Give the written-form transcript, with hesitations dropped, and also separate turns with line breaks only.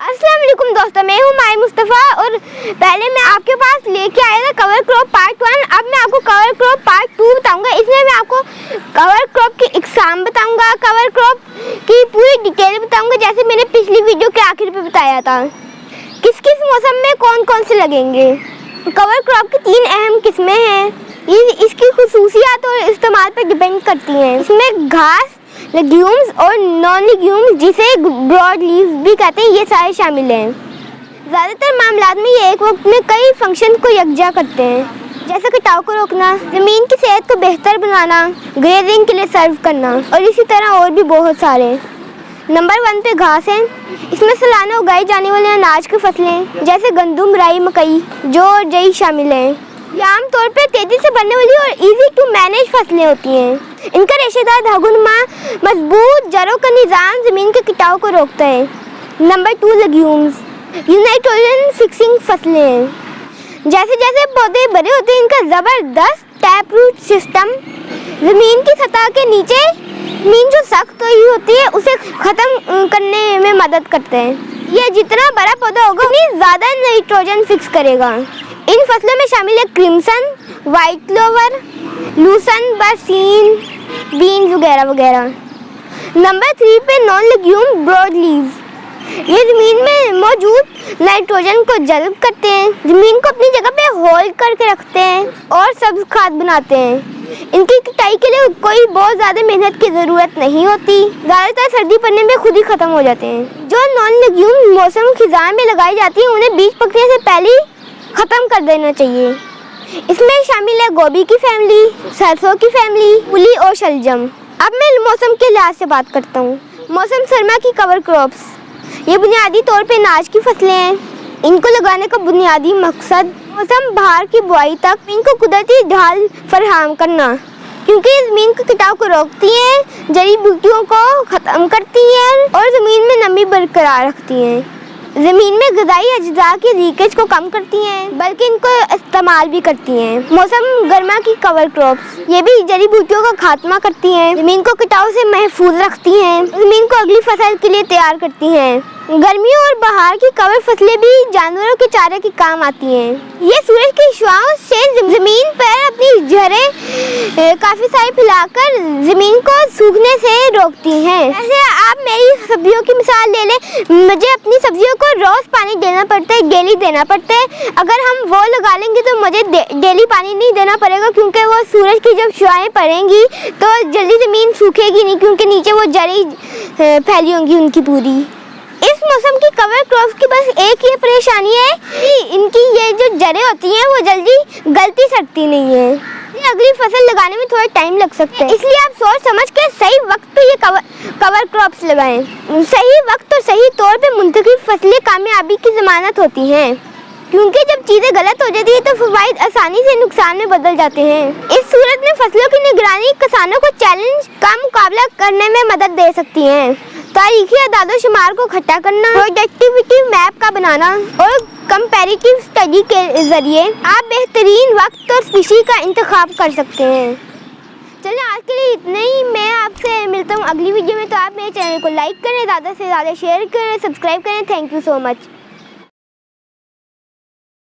अस्सलाम वालेकुम दोस्तों, मैं हूँ माई मुस्तफ़ा और पहले मैं आपके पास लेके आया था कवर क्रॉप पार्ट 1। अब मैं आपको कवर क्रॉप पार्ट 2 बताऊंगा। इसमें मैं आपको कवर क्रॉप की इकसाम बताऊंगा, कवर क्रॉप की पूरी डिटेल बताऊंगा, जैसे मैंने पिछली वीडियो के आखिर पे बताया था। किस किस मौसम में कौन कौन से लगेंगे। कवर क्रॉप की 3 अहम किस्में हैं। ये इसकी खुसूसियात और इस्तेमाल पर डिपेंड करती हैं। इसमें घास, लेग्यूम्स और नॉन लेग्यूम्स, जिसे ब्रॉड लीव्स भी कहते हैं, ये सारे शामिल हैं। ज़्यादातर मामलात में ये एक वक्त में कई फंक्शन को यकजा करते हैं, जैसे कटाव को रोकना, ज़मीन की सेहत को बेहतर बनाना, ग्रेजिंग के लिए सर्व करना और इसी तरह और भी बहुत सारे। नंबर 1 पे घास है। इसमें सालाना उगाई जाने वाले अनाज की फसलें जैसे गंदम, राई, मकई, जौ और जई शामिल हैं। ये आमतौर पर तेज़ी से बढ़ने वाली और इजी टू मैनेज फसलें होती हैं। इनका रेशेदार धागुनमा मजबूत जड़ों का निज़ाम ज़मीन के कटाव को रोकता है। Number 2 legumes. ये नाइट्रोजन फिक्सिंग फसलें हैं। जैसे जैसे पौधे बड़े होते हैं, इनका ज़बरदस्त टैप रूट सिस्टम ज़मीन की सतह के नीचे ज़मीन जो सख्त हुई होती है उसे ख़त्म करने में मदद करते हैं। ये जितना बड़ा पौधा होगा उतनी ज़्यादा नाइट्रोजन फिक्स करेगा। इन फसलों में शामिल है क्रिम्सन, वाइट क्लोवर, लूसन, बरसीन, बीन्स वगैरह वगैरह। नंबर 3 पे नॉन लेग्यूम ब्रॉड लीव्स। ये ज़मीन में मौजूद नाइट्रोजन को जल्ब करते हैं, ज़मीन को अपनी जगह पे होल्ड करके रखते हैं और सब्ज खाद बनाते हैं। इनकी कटाई के लिए कोई बहुत ज़्यादा मेहनत की ज़रूरत नहीं होती। ज़्यादातर सर्दी पड़ने में खुद ही ख़त्म हो जाते हैं। जो नॉन लेग्यूम मौसम खिज़ां में लगाई जाती हैं, उन्हें बीज पकने से पहले ख़त्म कर देना चाहिए। इसमें शामिल है गोभी की फैमिली, सरसों की फैमिली, मूली और शलजम। अब मैं मौसम के लिहाज से बात करता हूँ। मौसम सरमा की कवर क्रॉप्स। ये बुनियादी तौर पे अनाज की फसलें हैं। इनको लगाने का बुनियादी मकसद मौसम बहार की बुआई तक इनको कुदरती ढाल फराहम करना, क्योंकि ज़मीन के कटाव को रोकती हैं, जड़ी बूटियों को ख़त्म करती हैं और ज़मीन में नमी बरकरार रखती हैं। ज़मीन में ग़िज़ाई अज्जा की लीकेज को कम करती हैं, बल्कि इनको इस्तेमाल भी करती हैं। मौसम गर्मा की कवर क्रॉप्स। ये भी जड़ी बूटियों का खात्मा करती हैं, ज़मीन को कटाव से महफूज रखती हैं, ज़मीन को अगली फसल के लिए तैयार करती हैं। गर्मियों और बहार की कवर फसलें भी जानवरों के चारे के काम आती हैं। ये सूरज की शुआओं से ज़मीन पर अपनी जड़ें काफ़ी सारी फैलाकर ज़मीन को सूखने से रोकती हैं। ऐसे आप मेरी सब्जियों की मिसाल ले लें। मुझे अपनी सब्जियों को रोज़ पानी देना पड़ता है, डेली देना पड़ता है। अगर हम वो लगा लेंगे तो मुझे डेली पानी नहीं देना पड़ेगा, क्योंकि वो सूरज की जब शुआएं पड़ेंगी तो जल्दी ज़मीन सूखेगी नहीं, क्योंकि नीचे वो जड़ें फैली होंगी उनकी पूरी। इस मौसम की कवर क्रॉप्स की बस एक ही परेशानी है कि इनकी ये जो जड़ें होती हैं वो जल्दी गलती सकती नहीं है। अगली फसल लगाने में थोड़ा टाइम लग सकता है, इसलिए आप सोच समझ के सही वक्त पे ये कवर क्रॉप्स लगाएं। सही वक्त और सही तौर पे मुंतखब फसलें कामयाबी की ज़मानत होती हैं, क्योंकि जब चीज़ें गलत हो जाती है तो फवाइद आसानी से नुकसान में बदल जाते हैं। इस सूरत में फसलों की निगरानी किसानों को चैलेंज का मुकाबला करने में मदद दे सकती है। तारीखी अदादो शुमार को इकट्ठा करना, प्रोडक्टिविटी मैप का बनाना और कंपैरेटिव स्टडी के ज़रिए आप बेहतरीन वक्त और स्पीशी का इंतखाब कर सकते हैं। चलिए आज के लिए इतना ही। मैं आपसे मिलता हूँ अगली वीडियो में। तो आप मेरे चैनल को लाइक करें, ज़्यादा से ज़्यादा शेयर करें, सब्सक्राइब करें। Thank you so much.